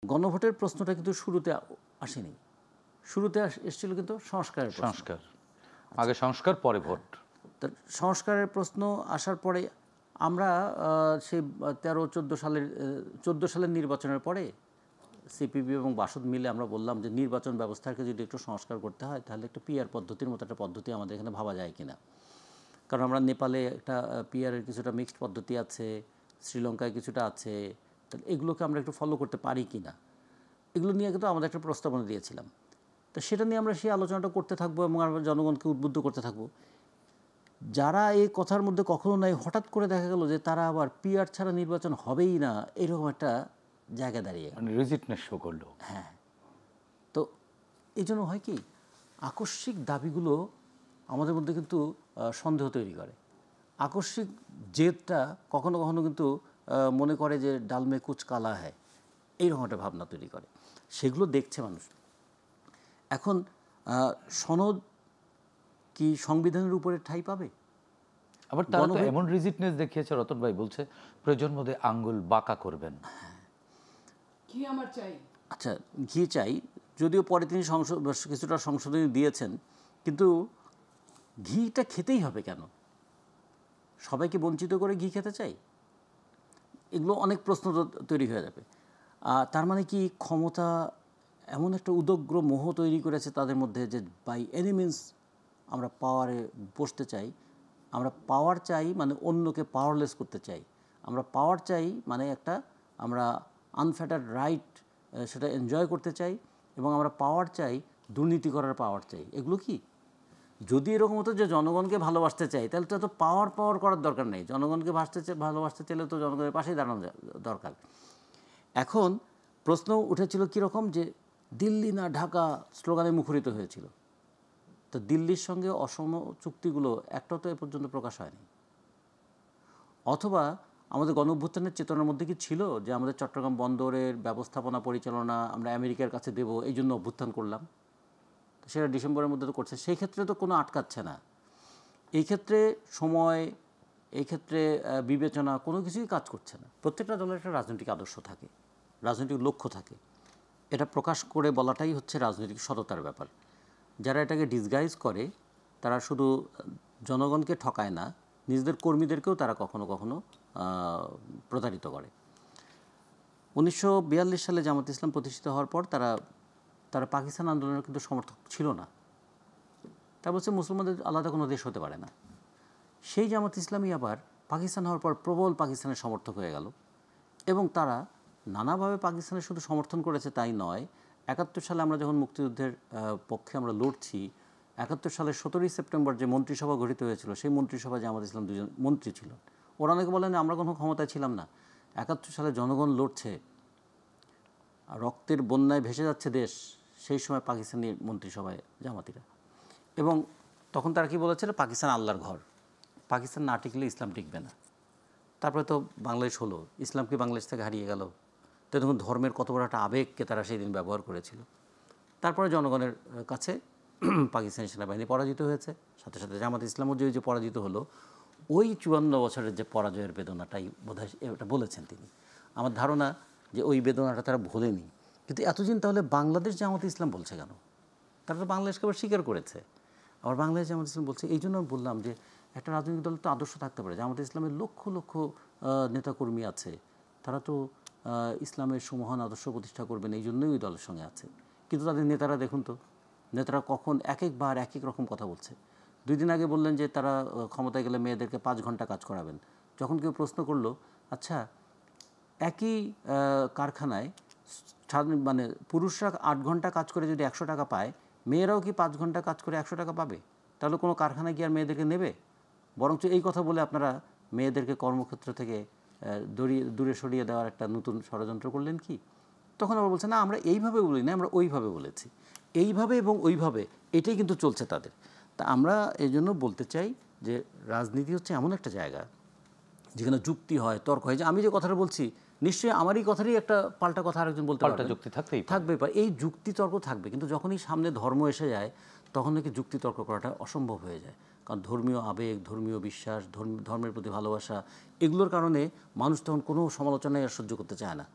গণভোটের প্রশ্নটা কিন্তু শুরুতে আসেনি, শুরুতে এসেছিল কিন্তু সংস্কারের প্রশ্ন। সংস্কার আগে সংস্কার পরে ভোট। সংস্কারের প্রশ্ন আসার পরে আমরা সেই 13-14 সালের নির্বাচনের পরে সিপিবি এবং বাসদ মিলে আমরা বললাম যে নির্বাচন ব্যবস্থাকে যদি একটু সংস্কার করতে হয় তাহলে একটু পিআর পদ্ধতির মতো একটা পদ্ধতি আমাদের এখানে ভাবা যায় কিনা। কারণ আমরা নেপালে একটা পিআরের কিছুটা মিক্সড পদ্ধতি আছে, শ্রীলঙ্কায় কিছুটা আছে, তাহলে এগুলোকে আমরা একটু ফলো করতে পারি কি না, এগুলো নিয়ে কিন্তু আমাদের একটা প্রস্তাবনা দিয়েছিলাম। তো সেটা নিয়ে আমরা সেই আলোচনাটা করতে থাকবো এবং আমরা জনগণকে উদ্বুদ্ধ করতে থাকবো। যারা এই কথার মধ্যে কখনো নাই, হঠাৎ করে দেখা গেল যে তারা আবার পিআর ছাড়া নির্বাচন হবেই না, এরকম একটা জায়গায় দাঁড়িয়ে রেজিস্ট্যান্স শো করলো। হ্যাঁ, তো এই জন্য হয় কি, আকস্মিক দাবিগুলো আমাদের মধ্যে কিন্তু সন্দেহ তৈরি করে। আকস্মিক জেদটা কখনো কখনো কিন্তু মনে করে যে ডাল মে কুচ কালা হয়, এইরকম একটা ভাবনা তৈরি করে। সেগুলো দেখছে মানুষ। এখন সনদ কি সংবিধানের উপরে ঠাঁই পাবে? আবার তারা তো এমন রিজিটনেস দেখিয়েছে, রতন ভাই বলছে প্রয়োজন বোধে আঙ্গুল বাঁকা করবেন। ঘি আমার চাই। আচ্ছা, ঘি চাই, যদিও পরে তিনি কিছুটা সংশোধনী দিয়েছেন, কিন্তু ঘিটা খেতেই হবে কেন? সবাইকে বঞ্চিত করে ঘি খেতে চাই? এগুলো অনেক প্রশ্ন তৈরি হয়ে যাবে। তার মানে কি ক্ষমতা এমন একটা উদগ্র মোহ তৈরি করেছে তাদের মধ্যে যে বাই এনি মিনস আমরা পাওয়ারে বসতে চাই, আমরা পাওয়ার চাই মানে অন্যকে পাওয়ারলেস করতে চাই, আমরা পাওয়ার চাই মানে একটা আমরা আনফ্যাটার্ড রাইট সেটা এনজয় করতে চাই, এবং আমরা পাওয়ার চাই, দুর্নীতি করার পাওয়ার চাই। এগুলো কি? যদি এরকম হতো যে জনগণকে ভালোবাসতে চাই, তাহলে তো পাওয়ার করার দরকার নেই। জনগণকে ভালোবাসতে চাইলে তো জনগণের পাশেই দাঁড়ানো দরকার। এখন প্রশ্ন উঠেছিল কীরকম, যে দিল্লি না ঢাকা স্লোগানে মুখরিত হয়েছিল। তো দিল্লির সঙ্গে অসম চুক্তিগুলো একটাও তো এ পর্যন্ত প্রকাশ হয়নি। অথবা আমাদের গণঅভ্যুত্থানের চেতনার মধ্যে কি ছিল যে আমাদের চট্টগ্রাম বন্দরের ব্যবস্থাপনা পরিচালনা আমরা আমেরিকার কাছে দেব, এই জন্য অভ্যুত্থান করলাম? সেটা ডিসেম্বরের মধ্যে তো করছে, সেই ক্ষেত্রে তো কোনো আটকাচ্ছে না। এই ক্ষেত্রে সময়, এই ক্ষেত্রে বিবেচনা কোনো কিছুই কাজ করছে না। প্রত্যেকটা দলের একটা রাজনৈতিক আদর্শ থাকে, রাজনৈতিক লক্ষ্য থাকে, এটা প্রকাশ করে বলাটাই হচ্ছে রাজনৈতিক সততার ব্যাপার। যারা এটাকে ডিসগাইজ করে তারা শুধু জনগণকে ঠকায় না, নিজেদের কর্মীদেরকেও তারা কখনো কখনো প্রতারিত করে। 1942 সালে জামাত ইসলাম প্রতিষ্ঠিত হওয়ার পর তারা পাকিস্তান আন্দোলনের কিন্তু সমর্থক ছিল না। তা বলছে মুসলমানদের আলাদা কোনো দেশ হতে পারে না। সেই জামাত ইসলামী আবার পাকিস্তান হওয়ার পর প্রবল পাকিস্তানের সমর্থক হয়ে গেল, এবং তারা নানাভাবে পাকিস্তানের শুধু সমর্থন করেছে তাই নয়। 71 সালে আমরা যখন মুক্তিযুদ্ধের পক্ষে আমরা লড়ছি, 71 সালের 17ই সেপ্টেম্বর যে মন্ত্রিসভা গঠিত হয়েছিল, সেই মন্ত্রিসভায় জামাত ইসলাম 2 জন মন্ত্রী ছিলেন। ওরা অনেকে বলেন আমরা কোনো ক্ষমতায় ছিলাম না। 71 সালে জনগণ লড়ছে, রক্তের বন্যায় ভেসে যাচ্ছে দেশ, সেই সময় পাকিস্তানি মন্ত্রিসভায় জামাতিরা। এবং তখন তারা কি বলেছিল, পাকিস্তান আল্লাহর ঘর, পাকিস্তান না টিকলে ইসলাম টিকবে না। তারপরে তো বাংলাদেশ হলো, ইসলাম কি বাংলাদেশ থেকে হারিয়ে গেল? তো তখন ধর্মের কত বড় একটা আবেগকে তারা সেই দিন ব্যবহার করেছিল। তারপরে জনগণের কাছে পাকিস্তানি সেনাবাহিনী পরাজিত হয়েছে, সাথে সাথে জামাত ইসলামও যে পরাজিত হলো, ওই 54 বছরের যে পরাজয়ের বেদনাটাই বোধহয় এটা বলেছেন তিনি। আমার ধারণা যে ওই বেদনাটা তারা ভোলেনি। কিন্তু এতদিন তাহলে বাংলাদেশ জামাত ইসলাম বলছে কেন? তারা তো বাংলাদেশকে আবার স্বীকার করেছে, আবার বাংলাদেশ জামাত ইসলাম বলছে। এই জন্য আমি বললাম যে একটা রাজনৈতিক দল তো আদর্শ থাকতে পারে। জামাত ইসলামের লক্ষ লক্ষ নেতাকর্মী আছে, তারা তো ইসলামের সুমহান আদর্শ প্রতিষ্ঠা করবেন, এই জন্যই ওই দলের সঙ্গে আছে। কিন্তু তাদের নেতারা দেখুন তো, নেতারা কখন এক একবার এক এক রকম কথা বলছে। 2 দিন আগে বললেন যে তারা ক্ষমতায় গেলে মেয়েদেরকে 5 ঘন্টা কাজ করাবেন। যখন কেউ প্রশ্ন করলো, আচ্ছা একই কারখানায় মানে পুরুষরা 8 ঘন্টা কাজ করে যদি 100 টাকা পায়, মেয়েরাও কি 5 ঘন্টা কাজ করে 100 টাকা পাবে? তাহলে কোনো কারখানায় কি আর মেয়েদেরকে নেবে? বরঞ্চ এই কথা বলে আপনারা মেয়েদেরকে কর্মক্ষেত্র থেকে দূরে সরিয়ে দেওয়ার একটা নতুন ষড়যন্ত্র করলেন কি? তখন আবার বলছে না আমরা এইভাবে বলি না, আমরা ওইভাবে বলেছি। এইভাবে এবং ওইভাবে এটাই কিন্তু চলছে তাদের। তা আমরা এই জন্য বলতে চাই যে রাজনীতি হচ্ছে এমন একটা জায়গা যেখানে যুক্তি হয়, তর্ক হয়। যে আমি যে কথাটা বলছি, নিশ্চয়ই আমারই কথারই একটা পাল্টা কথা আরেকজন বলতে পারবে, যুক্তি থাকবে, এই যুক্তি তর্ক থাকবে। কিন্তু যখনই সামনে ধর্ম এসে যায়, তখন নাকি যুক্তি তর্ক করাটা অসম্ভব হয়ে যায়। কারণ ধর্মীয় আবেগ, ধর্মীয় বিশ্বাস, ধর্মের প্রতি ভালোবাসা, এগুলোর কারণে মানুষ তখন কোনো সমালোচনায় আর সহ্য করতে চায় না।